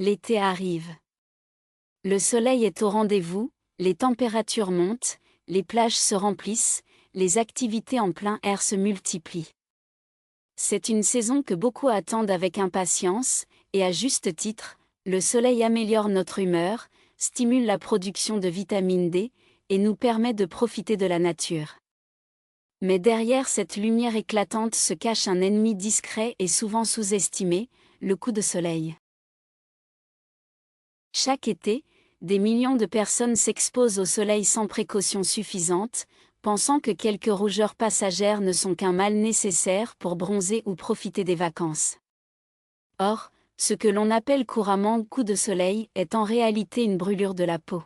L'été arrive. Le soleil est au rendez-vous, les températures montent, les plages se remplissent, les activités en plein air se multiplient. C'est une saison que beaucoup attendent avec impatience, et à juste titre, le soleil améliore notre humeur, stimule la production de vitamine D, et nous permet de profiter de la nature. Mais derrière cette lumière éclatante se cache un ennemi discret et souvent sous-estimé, le coup de soleil. Chaque été, des millions de personnes s'exposent au soleil sans précaution suffisante, pensant que quelques rougeurs passagères ne sont qu'un mal nécessaire pour bronzer ou profiter des vacances. Or, ce que l'on appelle couramment coup de soleil est en réalité une brûlure de la peau.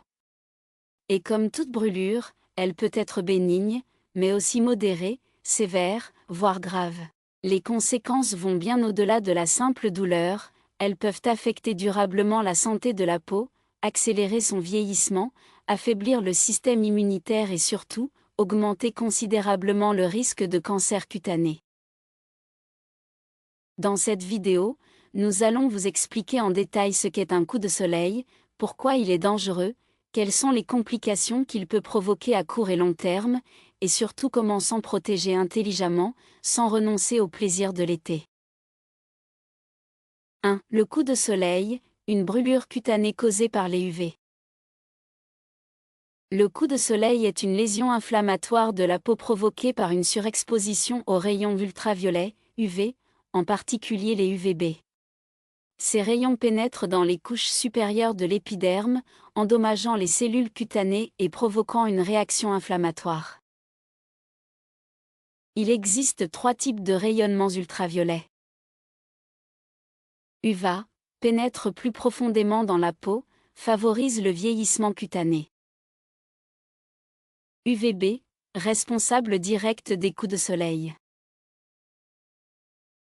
Et comme toute brûlure, elle peut être bénigne, mais aussi modérée, sévère, voire grave. Les conséquences vont bien au-delà de la simple douleur, elles peuvent affecter durablement la santé de la peau, accélérer son vieillissement, affaiblir le système immunitaire et surtout, augmenter considérablement le risque de cancer cutané. Dans cette vidéo, nous allons vous expliquer en détail ce qu'est un coup de soleil, pourquoi il est dangereux, quelles sont les complications qu'il peut provoquer à court et long terme, et surtout comment s'en protéger intelligemment, sans renoncer au plaisir de l'été. 1. Le coup de soleil, une brûlure cutanée causée par les UV. Le coup de soleil est une lésion inflammatoire de la peau provoquée par une surexposition aux rayons ultraviolets, UV, en particulier les UVB. Ces rayons pénètrent dans les couches supérieures de l'épiderme, endommageant les cellules cutanées et provoquant une réaction inflammatoire. Il existe 3 types de rayonnements ultraviolets. UVA, pénètre plus profondément dans la peau, favorise le vieillissement cutané. UVB, responsable direct des coups de soleil.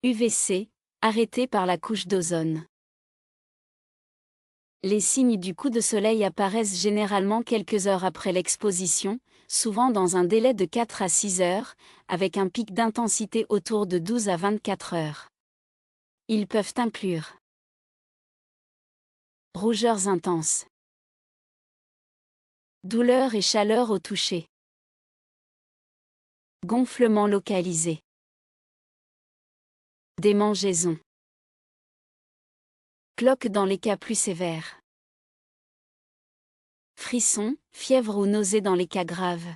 UVC, arrêté par la couche d'ozone. Les signes du coup de soleil apparaissent généralement quelques heures après l'exposition, souvent dans un délai de 4 à 6 heures, avec un pic d'intensité autour de 12 à 24 heures. Ils peuvent inclure rougeurs intenses, douleur et chaleur au toucher, gonflement localisé, démangeaison, cloque dans les cas plus sévères, frissons, fièvre ou nausée dans les cas graves.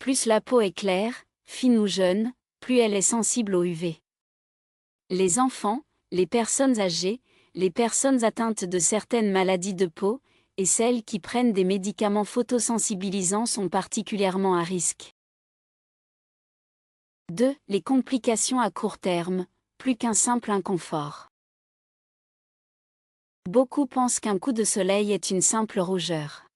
Plus la peau est claire, fine ou jeune, plus elle est sensible au UV. Les enfants, les personnes âgées, les personnes atteintes de certaines maladies de peau, et celles qui prennent des médicaments photosensibilisants sont particulièrement à risque. 2. Les complications à court terme, plus qu'un simple inconfort. Beaucoup pensent qu'un coup de soleil est une simple rougeur.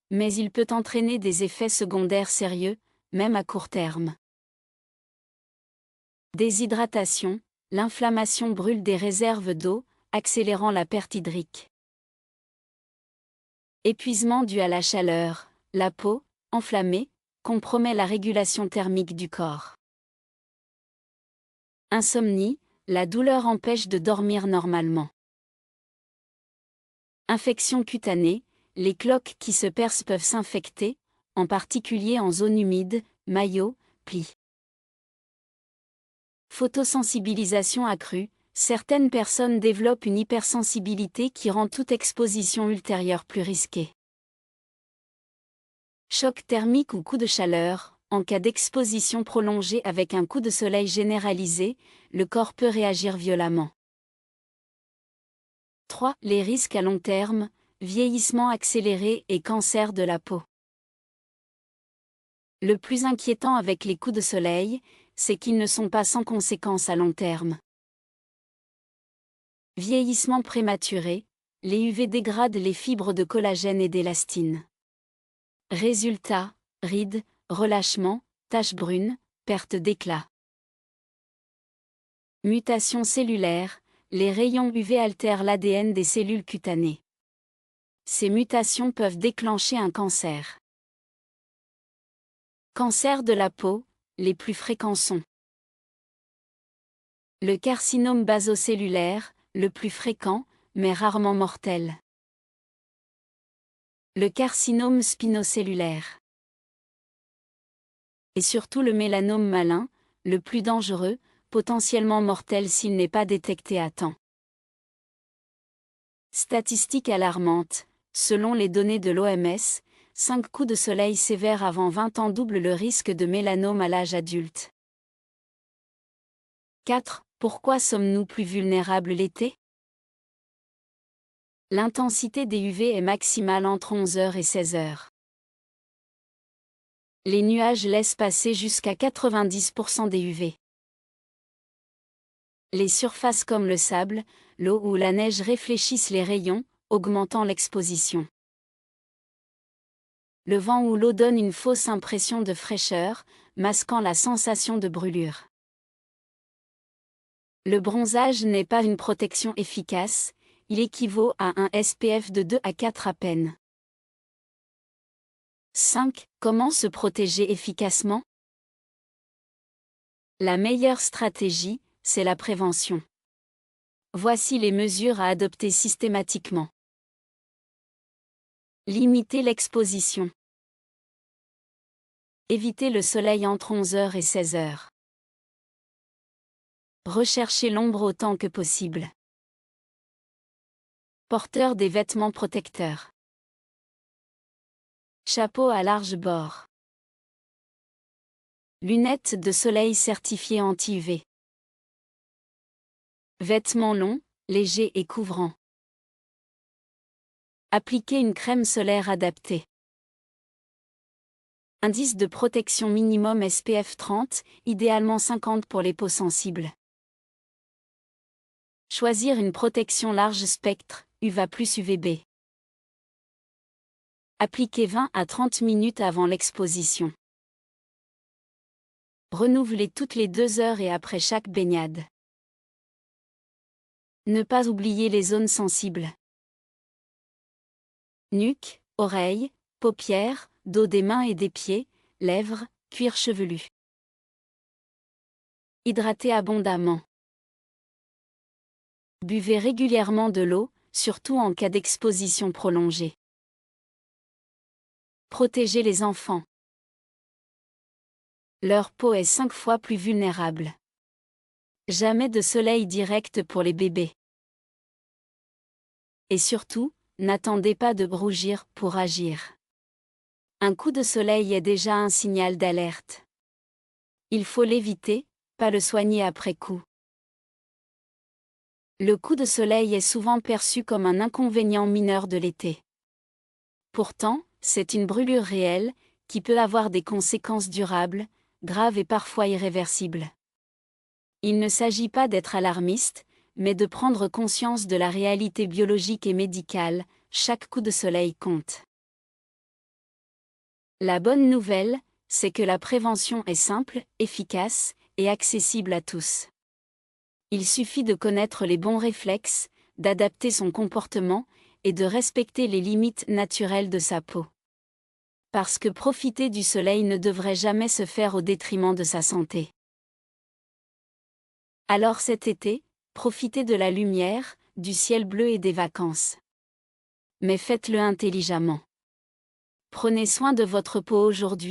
Mais il peut entraîner des effets secondaires sérieux, même à court terme. Déshydratation, l'inflammation brûle des réserves d'eau, accélérant la perte hydrique. Épuisement dû à la chaleur, la peau, enflammée, compromet la régulation thermique du corps. Insomnie, la douleur empêche de dormir normalement. Infection cutanée, les cloques qui se percent peuvent s'infecter, en particulier en zone humide, maillot, plis. Photosensibilisation accrue, certaines personnes développent une hypersensibilité qui rend toute exposition ultérieure plus risquée. Choc thermique ou coup de chaleur, en cas d'exposition prolongée avec un coup de soleil généralisé, le corps peut réagir violemment. 3. Les risques à long terme, vieillissement accéléré et cancer de la peau. Le plus inquiétant avec les coups de soleil, c'est qu'ils ne sont pas sans conséquences à long terme. Vieillissement prématuré, les UV dégradent les fibres de collagène et d'élastine. Résultat, rides, relâchement, taches brunes, perte d'éclat. Mutation cellulaire, les rayons UV altèrent l'ADN des cellules cutanées. Ces mutations peuvent déclencher un cancer. Cancer de la peau, les plus fréquents sont le carcinome basocellulaire, le plus fréquent, mais rarement mortel. Le carcinome spinocellulaire. Et surtout le mélanome malin, le plus dangereux, potentiellement mortel s'il n'est pas détecté à temps. Statistique alarmante, selon les données de l'OMS, 5 coups de soleil sévères avant 20 ans doublent le risque de mélanome à l'âge adulte. 4. Pourquoi sommes-nous plus vulnérables l'été? L'intensité des UV est maximale entre 11h et 16h. Les nuages laissent passer jusqu'à 90% des UV. Les surfaces comme le sable, l'eau ou la neige réfléchissent les rayons, augmentant l'exposition. Le vent ou l'eau donne une fausse impression de fraîcheur, masquant la sensation de brûlure. Le bronzage n'est pas une protection efficace, il équivaut à un SPF de 2 à 4 à peine. 5. Comment se protéger efficacement? La meilleure stratégie, c'est la prévention. Voici les mesures à adopter systématiquement. Limiter l'exposition. Éviter le soleil entre 11h et 16h. Rechercher l'ombre autant que possible. Porteur des vêtements protecteurs. Chapeau à large bord. Lunettes de soleil certifiées anti-UV. Vêtements longs, légers et couvrants. Appliquer une crème solaire adaptée. Indice de protection minimum SPF 30, idéalement 50 pour les peaux sensibles. Choisir une protection large spectre, UVA plus UVB. Appliquer 20 à 30 minutes avant l'exposition. Renouveler toutes les 2 heures et après chaque baignade. Ne pas oublier les zones sensibles. Nuque, oreilles, paupières, dos des mains et des pieds, lèvres, cuir chevelu. Hydratez abondamment. Buvez régulièrement de l'eau, surtout en cas d'exposition prolongée. Protégez les enfants. Leur peau est 5 fois plus vulnérable. Jamais de soleil direct pour les bébés. Et surtout, n'attendez pas de rougir pour agir. Un coup de soleil est déjà un signal d'alerte. Il faut l'éviter, pas le soigner après coup. Le coup de soleil est souvent perçu comme un inconvénient mineur de l'été. Pourtant, c'est une brûlure réelle, qui peut avoir des conséquences durables, graves et parfois irréversibles. Il ne s'agit pas d'être alarmiste, mais de prendre conscience de la réalité biologique et médicale, chaque coup de soleil compte. La bonne nouvelle, c'est que la prévention est simple, efficace et accessible à tous. Il suffit de connaître les bons réflexes, d'adapter son comportement et de respecter les limites naturelles de sa peau. Parce que profiter du soleil ne devrait jamais se faire au détriment de sa santé. Alors cet été, profitez de la lumière, du ciel bleu et des vacances. Mais faites-le intelligemment. Prenez soin de votre peau aujourd'hui,